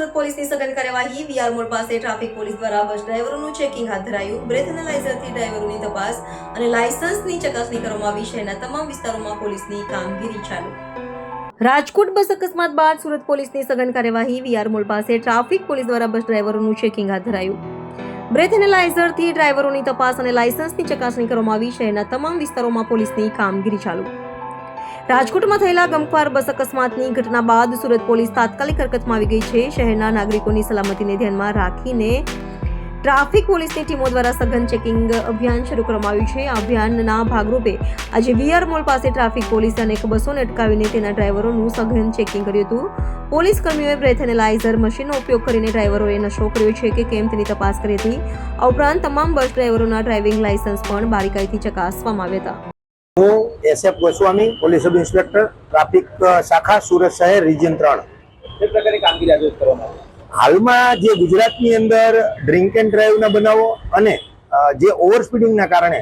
સુરત પોલીસની સઘન કાર્યવાહી વીઆર મોડ પાસે ટ્રાફિક પોલીસ દ્વારા બસ ડ્રાઈવરોનું ચેકિંગ હાથ ધરાયું. બ્રેથ એનાલાઇઝરથી ડ્રાઈવરોની તપાસ અને લાયસન્સની ચકાસણી કરવામાં આવી. શહેરના તમામ વિસ્તારોમાં પોલીસની કામગીરી ચાલુ. રાજકોટ બસ અકસ્માત બાદ સુરત પોલીસની સઘન કાર્યવાહી વીઆર મોડ પાસે ટ્રાફિક પોલીસ દ્વારા બસ ડ્રાઈવરોનું ચેકિંગ હાથ ધરાયું. બ્રેથ એનાલાઇઝરથી ડ્રાઈવરોની તપાસ અને લાયસન્સની ચકાસણી કરવામાં આવી. શહેરના તમામ વિસ્તારોમાં પોલીસની કામગીરી ચાલુ. રાજકોટમાં થયેલા ગમખ્વાર બસ અકસ્માતની ઘટના બાદ સુરત પોલીસ તાત્કાલિક હરકતમાં આવી ગઈ છે. શહેરના નાગરિકોની સલામતીને ધ્યાનમાં રાખીને ટ્રાફિક પોલીસની ટીમો દ્વારા સઘન ચેકિંગ અભિયાન શરૂ કરવામાં આવ્યું છે. આ અભિયાનના ભાગરૂપે આજે વીઆર મોલ પાસે ટ્રાફિક પોલીસે અનેક બસોને અટકાવીને તેના ડ્રાઈવરોનું સઘન ચેકિંગ કર્યું હતું. પોલીસ કર્મીઓએ બ્રેથ એનાલાઇઝર મશીનનો ઉપયોગ કરીને ડ્રાઈવરોએ નશો કર્યો છે કે કેમ તેની તપાસ કરી હતી. આ ઉપરાંત તમામ બસ ડ્રાઈવરોના ડ્રાઇવિંગ લાયસન્સ પણ બારીકાઈથી ચકાસવામાં આવ્યા હતા. હું SF Goswami, police sub inspector, traffic શાખા સુરત શહેર રિજિયન 3. તે પ્રકારની કામગીરી આજે કરવામાં આવી. હાલમાં જે ગુજરાતની અંદર ડ્રિંક એન્ડ ડ્રાઈવના બનાવો અને જે ઓવર સ્પીડિંગના કારણે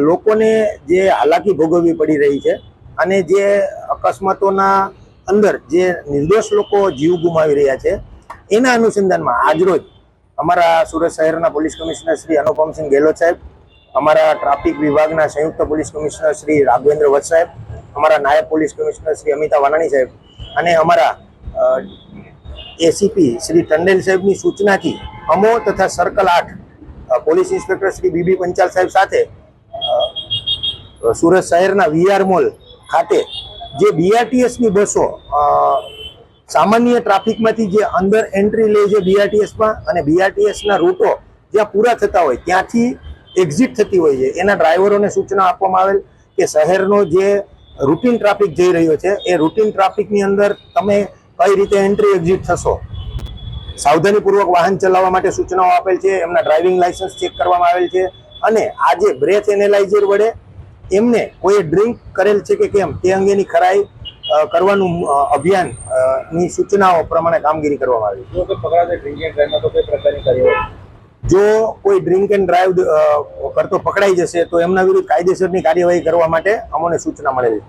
લોકોને જે હાલાકી ભોગવવી પડી રહી છે અને જે અકસ્માતોના અંદર જે નિર્દોષ લોકો જીવ ગુમાવી રહ્યા છે, એના અનુસંધાનમાં આજરોજ અમારા સુરત શહેરના પોલીસ કમિશનર શ્રી અનુપમસિંહ ગેહલોત સાહેબ, અમારા ટ્રાફિક વિભાગના સંયુક્ત પોલીસ કમિશનર શ્રી રાઘવેન્દ્ર વત્સ સાહેબ, અમારા નાયબ પોલીસ કમિશનર શ્રી અમિતા વાનાણી સાહેબ અને અમારા એસીપી શ્રી ટંડેલ સાહેબની સૂચનાથી અમો તથા circle 8 police inspector Shri B B Panchal સાહેબ સાથે સુરત શહેરના વીઆર મોલ ખાતે જે બીઆરટીએસની બસો સામાન્ય ટ્રાફિકમાંથી જે અંદર એન્ટ્રી લે છે બીઆરટીએસમાં અને બીઆરટીએસના રૂટો જ્યાં પૂરા થતા હોય ત્યાંથી એક્ઝિટ થતી હોય છે, એના ડ્રાઈવરોને સૂચના આપવામાં આવેલ કે શહેરનો જે રૂટીન ટ્રાફિક જઈ રહ્યો છે એ રૂટીન ટ્રાફિકની અંદર તમે કઈ રીતે એન્ટ્રી એક્ઝિટ થશો, સાવધાનીપૂર્વક વાહન ચલાવવા માટે સૂચનાઓ આપેલ છે. એમના ડ્રાઇવિંગ લાયસન્સ ચેક કરવામાં આવેલ છે અને આજે બ્રેથ એનાલાઇઝર વડે એમને કોઈ ડ્રિંક કરેલ છે કે કેમ તે અંગેની ખરાઈ કરવાનું અભિયાન ની સૂચનાઓ પ્રમાણે કામગીરી કરવામાં આવી. જો કોઈ પકડાશે ડ્રિંક એન્ડ ડ્રાઈવમાં તો કઈ પ્રકારની કાર્યવાહી? જો કોઈ ડ્રિંક એન્ડ ડ્રાઈવ કરતો પકડાઈ જશે તો એમના વિરુદ્ધ કાયદેસરની કાર્યવાહી કરવા માટે અમને સૂચના મળેલી.